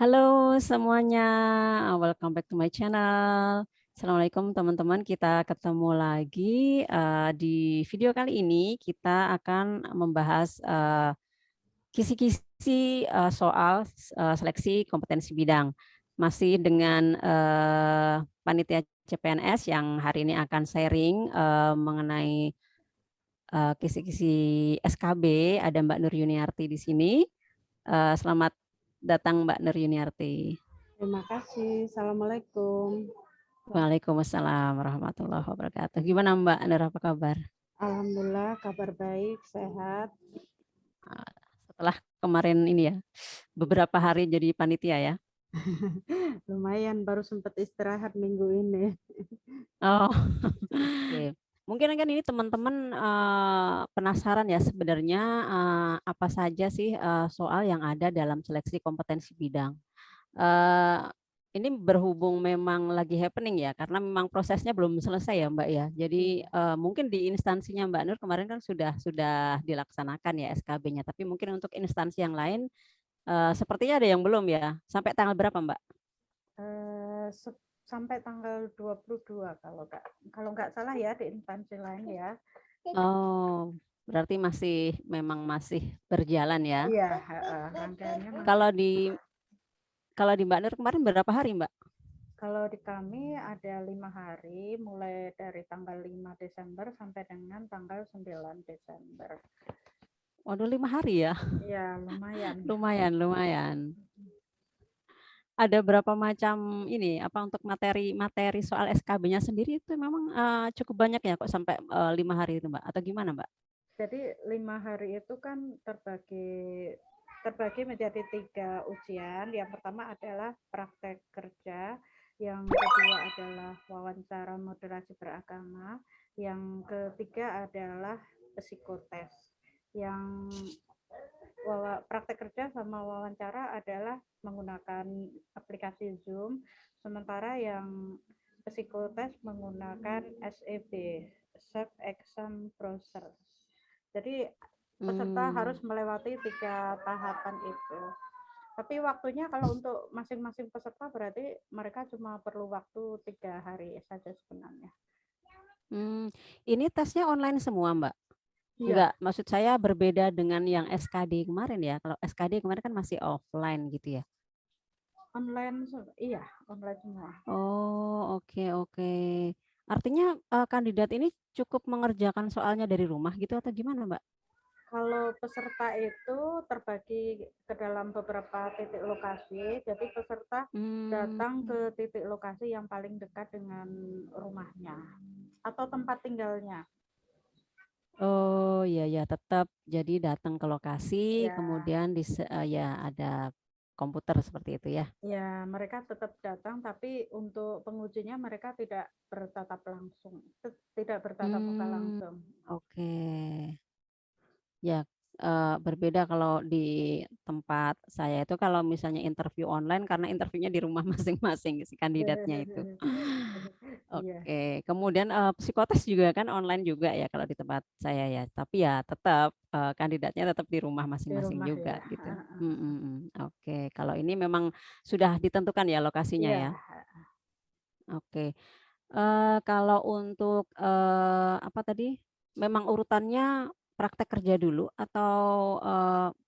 Halo semuanya, welcome back to my channel. Assalamualaikum teman-teman, kita ketemu lagi di video kali ini kita akan membahas kisi-kisi soal seleksi kompetensi bidang. Masih dengan panitia CPNS yang hari ini akan sharing mengenai kisi-kisi SKB. Ada Mbak Nur Yuniarti di sini. Selamat datang Mbak Nur Yuniarti. Terima kasih. Assalamualaikum. Waalaikumsalam warahmatullahi wabarakatuh. Gimana Mbak Nur, apa kabar? Alhamdulillah kabar baik, sehat. Setelah kemarin ini ya, beberapa hari jadi panitia ya. Lumayan baru sempat istirahat minggu ini. Oh, oke. Mungkin kan ini teman-teman penasaran ya sebenarnya apa saja sih soal yang ada dalam seleksi kompetensi bidang. Ini berhubung memang lagi happening ya, karena memang prosesnya belum selesai ya Mbak ya. Jadi mungkin di instansinya Mbak Nur kemarin kan sudah dilaksanakan ya SKB-nya, tapi mungkin untuk instansi yang lain sepertinya ada yang belum ya. Sampai tanggal berapa Mbak? Sampai tanggal 22 kalau nggak salah ya di instansi lain ya. Oh, berarti memang masih berjalan ya. Iya, rangkaiannya. Kalau di Mbak Nur kemarin berapa hari Mbak? Kalau di kami ada 5 hari, mulai dari tanggal 5 Desember sampai dengan tanggal 9 Desember. Waduh, 5 hari ya? Iya, lumayan. Lumayan. Ada berapa macam ini apa untuk materi soal SKB-nya sendiri itu memang cukup banyak ya kok sampai 5 hari itu Mbak, atau gimana Mbak? Jadi 5 hari itu kan terbagi menjadi 3 ujian. Yang pertama adalah praktek kerja, yang kedua adalah wawancara moderasi beragama, yang ketiga adalah psikotes. Yang praktek kerja sama wawancara adalah menggunakan aplikasi Zoom, sementara yang psikotes menggunakan SEB, Self Exam Browser. Jadi peserta harus melewati 3 tahapan itu. Tapi waktunya kalau untuk masing-masing peserta berarti mereka cuma perlu waktu 3 hari saja sebenarnya. Ini tesnya online semua Mbak? Iya. Enggak, maksud saya berbeda dengan yang SKD kemarin ya. Kalau SKD kemarin kan masih offline gitu ya. Online, iya online semua. Oh, oke. Artinya kandidat ini cukup mengerjakan soalnya dari rumah gitu atau gimana Mbak? Kalau peserta itu terbagi ke dalam beberapa titik lokasi, jadi peserta datang ke titik lokasi yang paling dekat dengan rumahnya atau tempat tinggalnya. Oh ya tetap jadi datang ke lokasi, Ya, kemudian ya ada komputer seperti itu ya. ya mereka tetap datang, tapi untuk pengujinya mereka tidak bertatap muka langsung. Oke. Ya, berbeda kalau di tempat saya itu kalau misalnya interview online karena interviewnya di rumah masing-masing si kandidatnya itu. Iya, Oke, kemudian psikotes juga kan online juga ya kalau di tempat saya ya. Tapi ya tetap kandidatnya tetap di rumah di masing-masing rumah juga ya. gitu. Oke, kalau ini memang sudah ditentukan ya lokasinya Iya, ya. Oke. Kalau untuk apa tadi? Memang urutannya praktek kerja dulu atau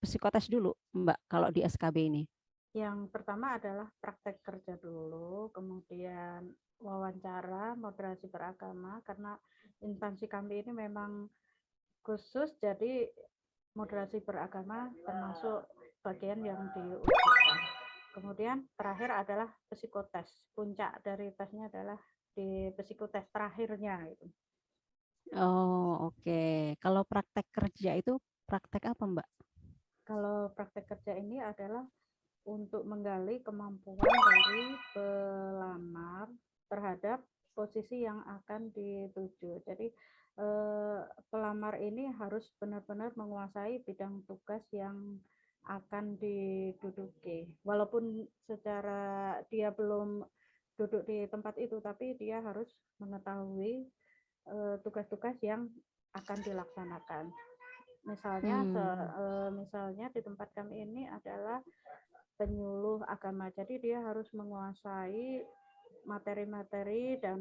psikotes dulu, Mbak, kalau di SKB ini? yang pertama adalah praktek kerja dulu, kemudian wawancara moderasi beragama, karena instansi kami ini memang khusus, jadi moderasi beragama termasuk bagian yang diujikan. Kemudian terakhir adalah psikotes. Puncak dari tesnya adalah di psikotes terakhirnya gitu. Oh, oke. Kalau praktek kerja itu praktek apa, Mbak? Kalau praktek kerja ini adalah untuk menggali kemampuan dari pelamar terhadap posisi yang akan dituju. Jadi pelamar ini harus benar-benar menguasai bidang tugas yang akan diduduki. Walaupun secara dia belum duduk di tempat itu, tapi dia harus mengetahui tugas-tugas yang akan dilaksanakan. Misalnya, misalnya di tempat kami ini adalah penyuluh agama. Jadi dia harus menguasai materi-materi dan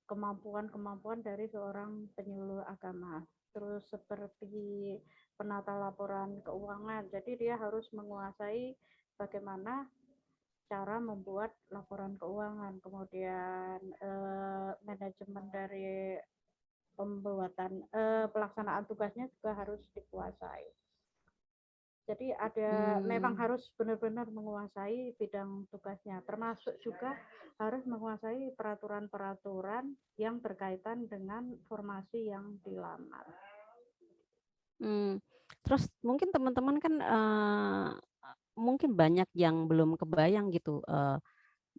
kemampuan-kemampuan dari seorang penyuluh agama. Terus seperti penata laporan keuangan. Jadi dia harus menguasai bagaimana cara membuat laporan keuangan, kemudian manajemen dari pembuatan pelaksanaan tugasnya juga harus dikuasai. Jadi memang harus benar-benar menguasai bidang tugasnya, termasuk juga harus menguasai peraturan-peraturan yang berkaitan dengan formasi yang dilamar. Terus mungkin teman-teman kan mungkin banyak yang belum kebayang gitu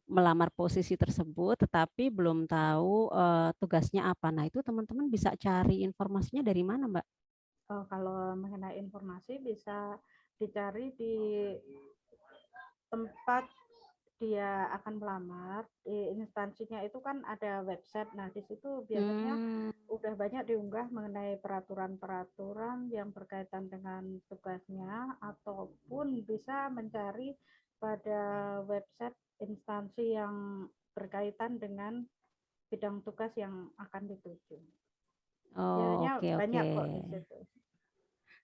melamar posisi tersebut, tetapi belum tahu tugasnya apa. Nah, itu teman-teman bisa cari informasinya dari mana, Mbak? Kalau mengenai informasi bisa dicari di tempat dia akan melamar, di instansinya itu kan ada website. Nah, di situ biasanya udah banyak diunggah mengenai peraturan-peraturan yang berkaitan dengan tugasnya, ataupun bisa mencari pada website instansi yang berkaitan dengan bidang tugas yang akan dituju. Oh, Biasanya oke, banyak oke. kok di situ.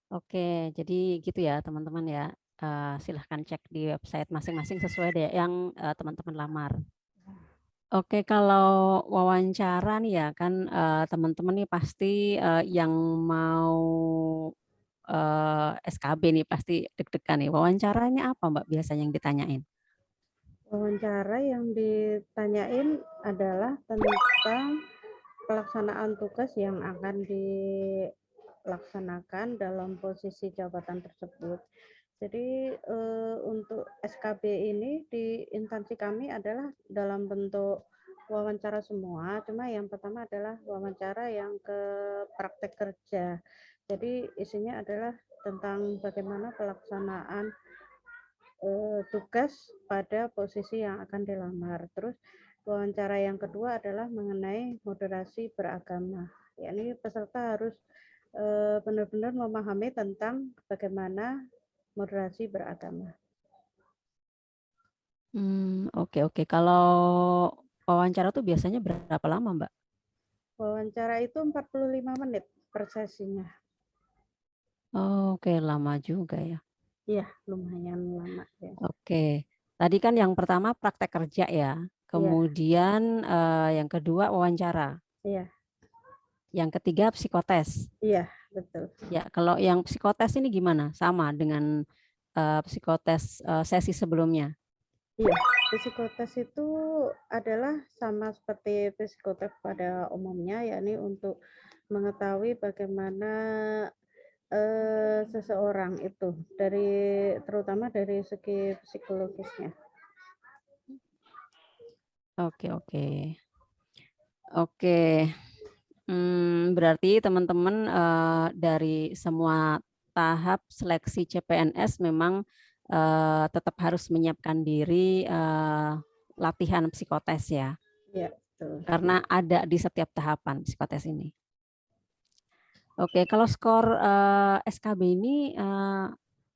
Oke, jadi gitu ya teman-teman ya. Silahkan cek di website masing-masing sesuai deh yang teman-teman lamar. Oke, kalau wawancara nih ya kan teman-teman nih pasti yang mau SKB nih pasti deg-degan nih. Wawancaranya apa Mbak biasanya yang ditanyain? Wawancara yang ditanyain adalah tentang pelaksanaan tugas yang akan dilaksanakan dalam posisi jabatan tersebut. Jadi untuk SKB ini di instansi kami adalah dalam bentuk wawancara semua, cuma yang pertama adalah wawancara yang ke praktek kerja. Jadi isinya adalah tentang bagaimana pelaksanaan tugas pada posisi yang akan dilamar. Terus wawancara yang kedua adalah mengenai moderasi beragama. Yakni peserta harus benar-benar memahami tentang bagaimana moderasi beragama. Oke, oke. Kalau wawancara tuh biasanya berapa lama, Mbak? Wawancara itu 45 menit per sesinya. Oh, oke, lama juga ya. Iya, lumayan lama ya. Oke. Tadi kan yang pertama praktek kerja ya. Iya, Kemudian yang kedua wawancara. iya, Yang ketiga psikotes. iya, betul. Ya, kalau yang psikotes ini gimana? Sama dengan psikotes sesi sebelumnya? Iya, psikotes itu adalah sama seperti psikotes pada umumnya, yakni untuk mengetahui bagaimana seseorang itu terutama dari segi psikologisnya. Oke, oke. Oke. Berarti teman-teman dari semua tahap seleksi CPNS memang tetap harus menyiapkan diri latihan psikotes ya, Iya, betul. karena ada di setiap tahapan psikotes ini. Oke, kalau skor SKB ini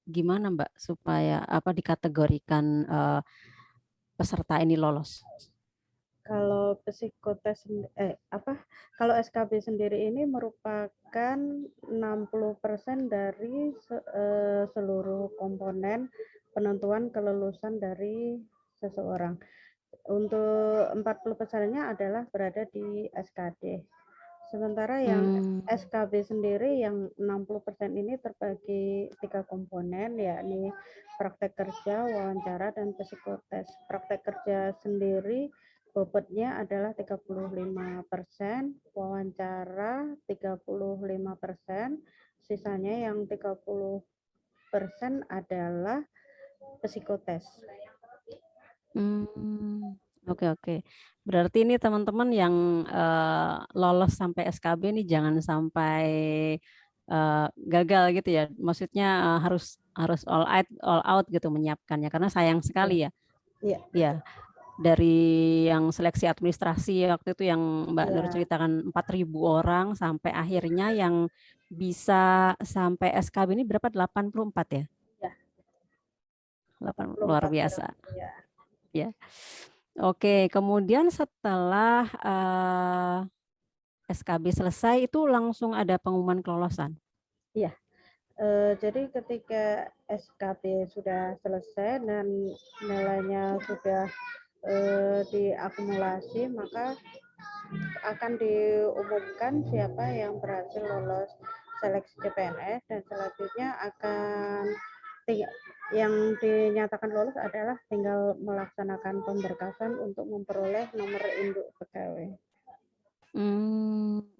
gimana Mbak supaya dikategorikan peserta ini lolos? Kalau psikotes kalau SKB sendiri ini merupakan 60% dari seluruh komponen penentuan kelulusan dari seseorang. Untuk 40%-nya adalah berada di SKD. Sementara yang SKB sendiri yang 60% ini terbagi 3 komponen, yakni praktek kerja, wawancara, dan psikotes. Praktek kerja sendiri bobotnya adalah 35%, wawancara 35%, sisanya yang 30% adalah psikotes. Oke, oke. Berarti ini teman-teman yang lolos sampai SKB ini jangan sampai gagal gitu ya. Maksudnya harus all out gitu menyiapkannya karena sayang sekali ya. Iya. Ya, dari yang seleksi administrasi waktu itu yang Mbak Nur ceritakan 4.000 orang sampai akhirnya yang bisa sampai SKB ini berapa? 84 ya? Ya. luar 24 jam, biasa. ya. Ya. Oke, kemudian setelah SKB selesai itu langsung ada pengumuman kelolosan. Iya. Jadi ketika SKB sudah selesai dan nilainya sudah diakumulasi, maka akan diumumkan siapa yang berhasil lolos seleksi CPNS, dan selanjutnya akan yang dinyatakan lolos adalah tinggal melaksanakan pemberkasan untuk memperoleh nomor induk pegawai.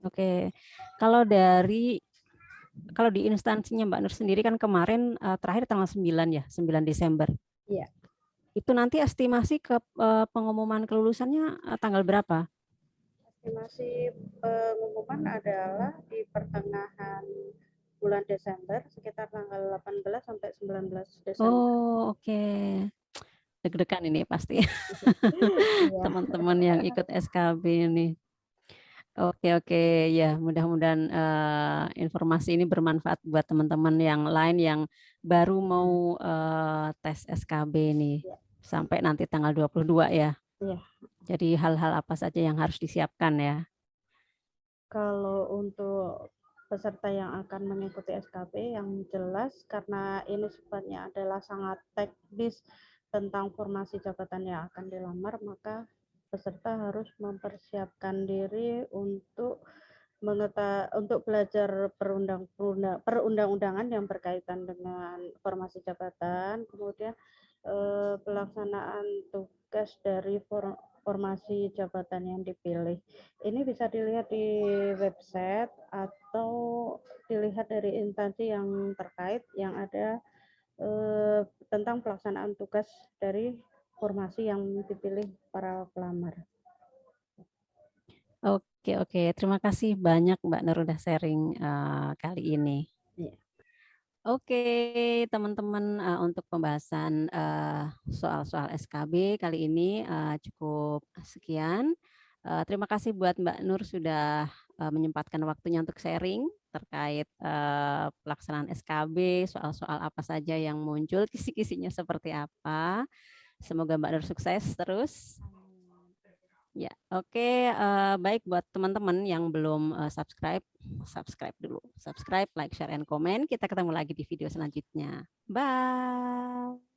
Oke. Kalau di instansinya Mbak Nur sendiri kan kemarin terakhir tanggal 9 ya, 9 Desember. Iya. Itu nanti estimasi ke pengumuman kelulusannya tanggal berapa? Estimasi pengumuman adalah di pertengahan bulan Desember, sekitar tanggal 18 sampai 19 Desember. Oh, oke. Deg-degan ini pasti. Iya. Teman-teman yang ikut SKB ini. Oke, ya mudah-mudahan informasi ini bermanfaat buat teman-teman yang lain yang baru mau tes SKB ini Iya. sampai nanti tanggal 22 ya. Iya. Jadi hal-hal apa saja yang harus disiapkan ya? Kalau untuk peserta yang akan mengikuti SKB, yang jelas karena ini sifatnya adalah sangat teknis tentang formasi jabatan yang akan dilamar, maka peserta harus mempersiapkan diri untuk belajar perundang-undangan yang berkaitan dengan formasi jabatan, kemudian pelaksanaan tugas dari formasi jabatan yang dipilih. Ini bisa dilihat di website atau dilihat dari instansi yang terkait yang ada tentang pelaksanaan tugas dari formasi yang dipilih para pelamar. Oke. Terima kasih banyak Mbak Nur udah sharing kali ini. Iya. Oke, teman-teman, untuk pembahasan soal-soal SKB kali ini cukup sekian. Terima kasih buat Mbak Nur sudah menyempatkan waktunya untuk sharing terkait pelaksanaan SKB, soal-soal apa saja yang muncul, kisi-kisinya seperti apa. Semoga Mbak Nur sukses terus. Ya, oke. Baik buat teman-teman yang belum subscribe dulu. Subscribe, like, share, and comment. Kita ketemu lagi di video selanjutnya. Bye.